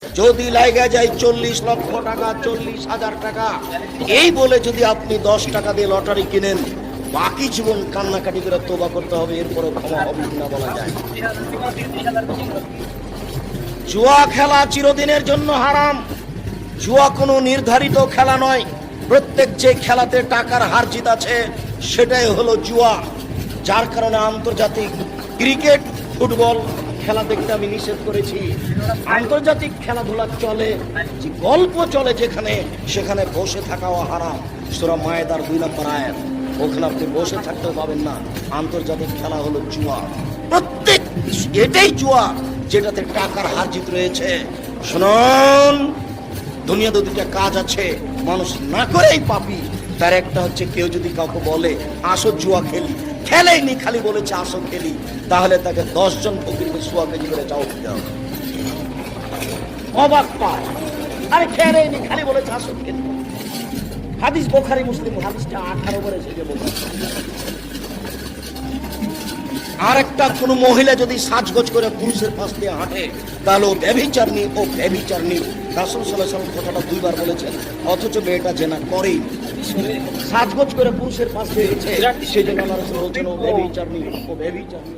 যদি লাগা যায় 40 লক্ষ টাকা, 40,000 টাকা, এই বলে যদি আপনি 10 টাকা দিয়ে লটারি কিনেন, বাকি জীবন কান্নাকাটি করে তোবা করতে হবে, এরপরে ক্ষমা হবে না বলা যায়। জুয়া খেলা চিরদিনের জন্য হারাম। জুয়া কোনো নির্ধারিত খেলা নয়। প্রত্যেক যে খেলাতে টাকার হার জিত আছে সেটাই হলো জুয়া। যার কারণে আন্তর্জাতিক ক্রিকেট, ফুটবল খেলা দেখতে আমি নিষেধ করেছি। আন্তর্জাতিক খেলাধুলা চলে, যে গল্প চলে যেখানে, সেখানে বসে থাকাও হারাম। সূরা মায়েদার 2 নম্বর আয়াত, ওখানে আপনি বসে থাকতেও পাবেন না। আন্তর্জাতিক খেলা হলো জুয়া। প্রত্যেক এটাই জুয়া যেটাতে টাকার হার জিত রয়েছে। শুনুন, দুনিয়াতে দুটা কাজ আছে মানুষ না করেই পাপী। তার একটা হচ্ছে, কেউ যদি কাউকে বলে আসো জুয়া খেলি, খেলেইনি, খালি বলেছে আসো খেলি, তাহলে তাকে 10 জন ফকিরকে সোয়া কেজি করে চাও দিতে হবে। অবাক পায়, আরে খেলেইনি, খালি বলেছে আসো খেলি। হাদিস বুখারী মুসলিম, হাদিসটা 18 করে থেকে বলছে। আর একটা কোন মহিলা যদি সাজগোজ করে পুরুষের পাশ দিয়ে হাঁটে, তাহলে ও ব্যভিচারী, ও ব্যভিচারী। রাসূল সাল্লাল্লাহু আলাইহি ওয়াসাল্লাম কথাটা 2 বার বলেছেন, অথচ মেয়েটা জেনা করেই। সাজগোজ করে পুরুষের পাশ দিয়ে সেই জন্য আল্লাহ রাসূল বলেছেন ও ব্যভিচারী, ও ব্যভিচারী।